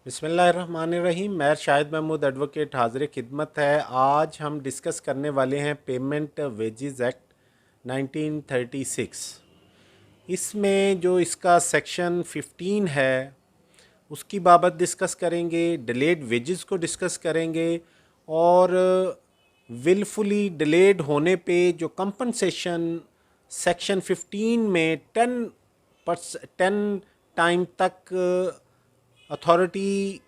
बिस्मिल्लाहिर्रहमानिर्रहीम। मैं शाहिद महमूद एडवोकेट हाज़िर खिदमत है। आज हम डिस्कस करने वाले हैं पेमेंट वेजेस एक्ट 1936। इसमें जो इसका सेक्शन 15 है उसकी बाबत डिस्कस करेंगे, डिलेड वेजेस को डिस्कस करेंगे और विलफुली डिलेड होने पे जो कंपनसेशन सेक्शन 15 में 10 टाइम तक अथॉरिटी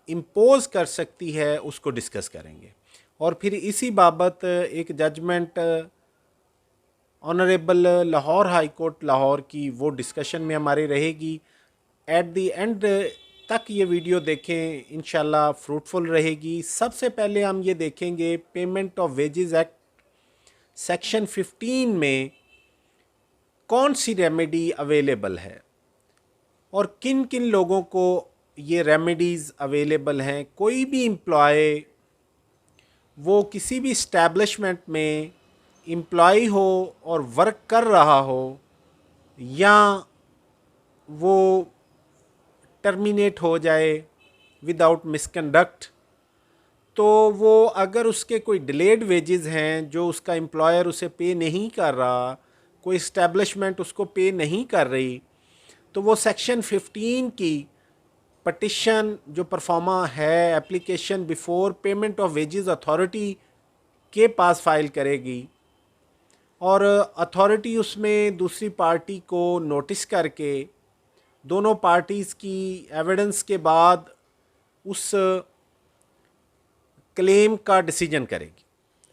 इम्पोज कर सकती है उसको डिस्कस करेंगे। और फिर इसी बाबत एक judgement honourable Lahore high court Lahore की वो डिस्कशन में हमारी रहेगी। एट द एंड तक ये वीडियो देखें, इंशाल्लाह फ्रूटफुल रहेगी। सबसे पहले हम ये देखेंगे payment of wages act section 15 में कौन सी रेमेडी अवेलेबल है और किन किन लोगों को ये रेमेडीज़ अवेलेबल हैं। कोई भी एम्प्लॉय वो किसी भी इस्टेब्लिशमेंट में एम्प्लॉय हो और वर्क कर रहा हो या वो टर्मिनेट हो जाए विदाउट मिसकंडक्ट, तो वो अगर उसके कोई डिलेड वेजेस हैं जो उसका एम्प्लॉयर उसे पे नहीं कर रहा, कोई इस्टेब्लिशमेंट उसको पे नहीं कर रही, तो वो सेक्शन 15 की पटिशन जो परफॉर्मा है application before payment of wages authority के पास फाइल करेगी और अथॉरिटी उसमें दूसरी पार्टी को नोटिस करके दोनों पार्टीज़ की एविडेंस के बाद उस क्लेम का डिसीजन करेगी।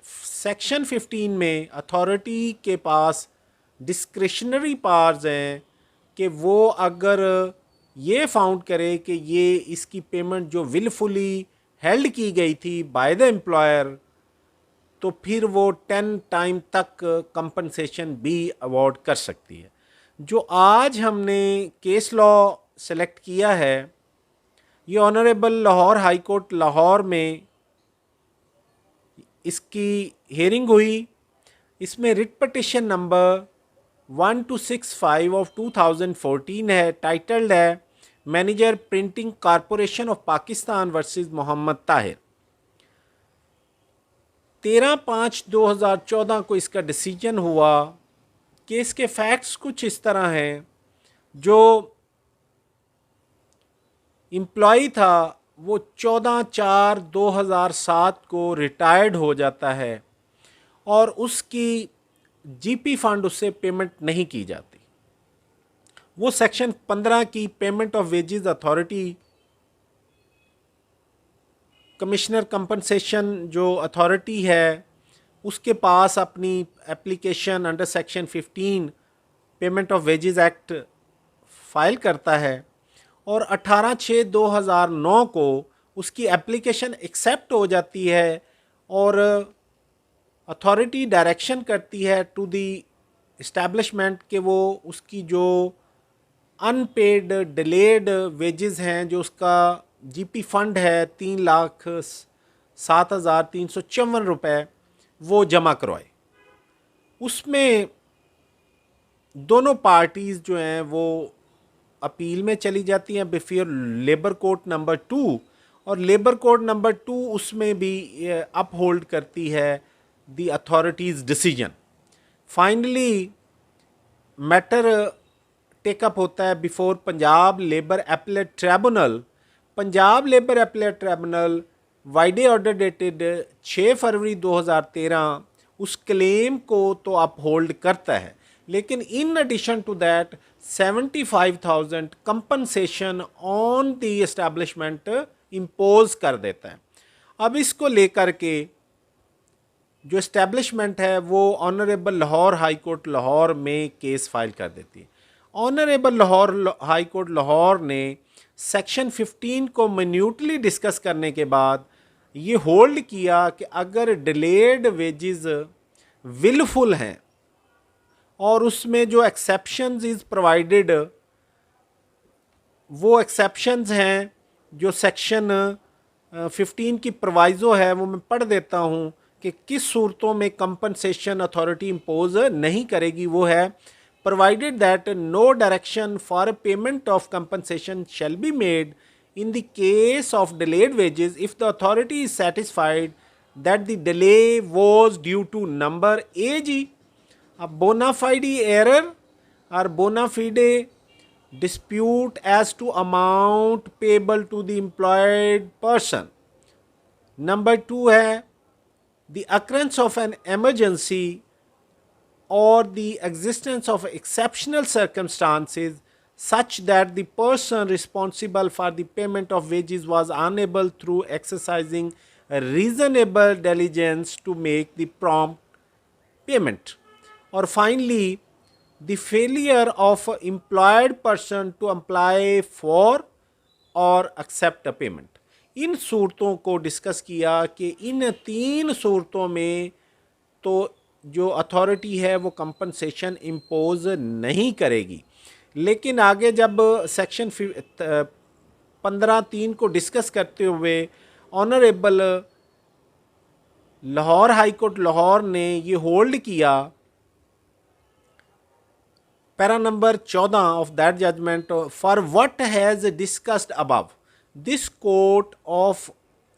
सेक्शन 15 में अथॉरिटी के पास डिस्क्रिशनरी पावर्स हैं कि वो अगर ये फाउंड करे कि ये इसकी पेमेंट जो विलफुली हेल्ड की गई थी बाय द एम्प्लॉयर, तो फिर वो 10 टाइम तक कंपनसेशन भी अवॉर्ड कर सकती है। जो आज हमने केस लॉ सेलेक्ट किया है ये honourable Lahore high court Lahore में इसकी हेयरिंग हुई। इसमें रिट पटिशन नंबर 1265 ऑफ 2014 है, टाइटल्ड है manager printing corporation of Pakistan versus Mohammad Tahir. 13/5/2014 को इसका डिसीजन हुआ। केस के फैक्ट्स कुछ इस तरह हैं। जो एम्प्लॉय था वो 14/4/2007 को रिटायर्ड हो जाता है और उसकी जीपी फंड उससे पेमेंट नहीं की जाती। वो सेक्शन 15 की payment of wages authority commissioner compensation जो अथॉरिटी है उसके पास अपनी application under section 15 payment of wages act file करता है और 18/6/2009 को उसकी एप्लीकेशन एक्सेप्ट हो जाती है और अथॉरिटी डायरेक्शन करती है टू दी इस्टेब्लिशमेंट कि वो उसकी जो अनपेड डिलेड वेजेस हैं, जो उसका जीपी फंड है 3,07,354 रुपये, वो जमा करवाए। उसमें दोनों पार्टीज़ जो हैं वो अपील में चली जाती हैं बिफोर लेबर कोर्ट नंबर 2 और लेबर कोर्ट नंबर 2 उसमें भी अपहोल्ड करती है the authorities decision. Finally matter take up होता है before Punjab labour appellate tribunal. Punjab labour appellate tribunal vide order dated 6 February 2013 उस क्लेम को तो अपहोल्ड करता है, लेकिन in addition to that 75,000 compensation on the establishment impose कर देता है। अब इसको लेकर के जो एस्टैब्लिशमेंट है वो honourable Lahore high court Lahore में केस फाइल कर देती है। Honourable Lahore high court Lahore ने सेक्शन 15 को मिन्यूटली डिस्कस करने के बाद ये होल्ड किया कि अगर डिलेड वेजेस विलफुल हैं और उसमें जो एक्सेप्शंस इज़ प्रोवाइडेड वो एक्सेप्शंस हैं जो सेक्शन 15 की प्रोवाइज़ो है वो मैं पढ़ देता हूँ कि किस सूरतों में कंपनसेशन अथॉरिटी इम्पोज नहीं करेगी। वो है provided that no direction for payment of compensation shall be made In the case of delayed wages, if the authority is satisfied that the delay was due to number A जी, अब bona fide error or bona fide dispute as to amount payable to the employed person. Number 2 है the occurrence of an emergency or the existence of exceptional circumstances such that the person responsible for the payment of wages was unable through exercising reasonable diligence to make the prompt payment. Or finally, the failure of an employed person to apply for और accept a payment. इन सूरतों को discuss किया कि इन 3 सूरतों में तो जो authority है वो कंपनसेशन इम्पोज नहीं करेगी, लेकिन आगे जब सेक्शन 15(3) को डिस्कस करते हुए honourable Lahore high court Lahore ने ये होल्ड किया, para number 14 of that judgement, for what has discussed above this court of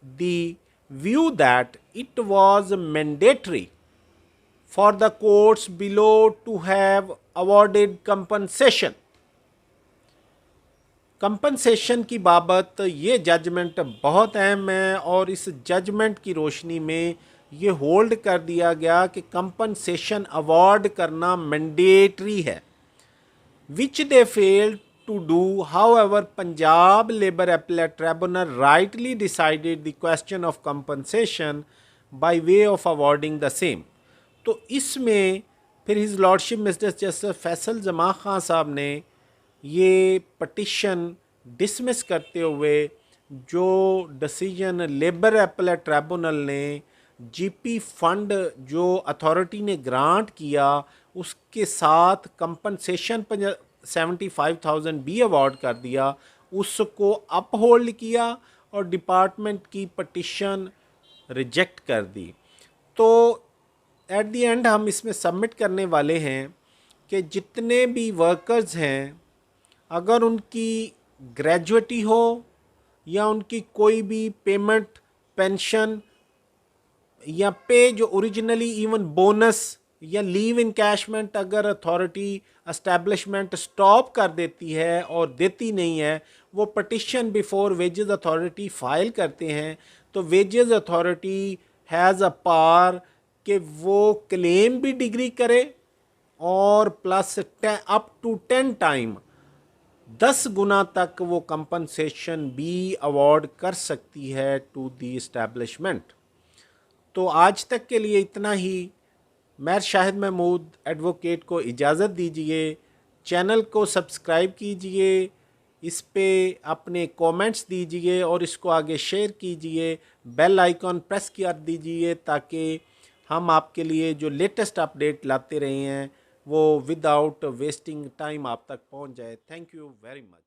the view that it was mandatory for the courts below to have awarded compensation. Compensation की बाबत ये judgement बहुत अहम है और इस जजमेंट की रोशनी में ये होल्ड कर दिया गया कि कंपनसेशन अवार्ड करना मैंडेटरी है, which they failed to do. However, Punjab Labour Appellate Tribunal rightly decided the question of compensation by way of awarding the same. तो इसमें फिर his lordship mister justice Faisal जमा खां साहब ने ये पटिशन डिसमिस करते हुए जो डिसीजन लेबर अपीलेट ट्रिब्यूनल ने जीपी फंड जो अथॉरिटी ने ग्रांट किया उसके साथ कंपनसेशन 75,000 भी अवार्ड कर दिया, उसको अपहोल्ड किया और डिपार्टमेंट की पटिशन रिजेक्ट कर दी। तो एट दी एंड हम इसमें सबमिट करने वाले हैं कि जितने भी वर्कर्स हैं, अगर उनकी ग्रेजुएटी हो या उनकी कोई भी पेमेंट, पेंशन या पे जो ओरिजिनली इवन बोनस या लीव इनकैशमेंट अगर अथॉरिटी एस्टैब्लिशमेंट स्टॉप कर देती है और देती नहीं है, वो petition before wages authority file करते हैं, तो wages authority has a power कि वो क्लेम भी डिग्री करे और प्लस अप टू 10 टाइम 10 गुना तक वो कंपनसेशन भी अवार्ड कर सकती है टू दी इस्टेब्लिशमेंट। तो आज तक के लिए इतना ही। मैं शाहिद महमूद एडवोकेट को इजाज़त दीजिए। चैनल को सब्सक्राइब कीजिए, इस पे अपने कमेंट्स दीजिए और इसको आगे शेयर कीजिए। बेल आइकॉन प्रेस कर दीजिए ताकि हम आपके लिए जो लेटेस्ट अपडेट लाते रहे हैं वो विदाउट वेस्टिंग टाइम आप तक पहुंच जाए। Thank you very much.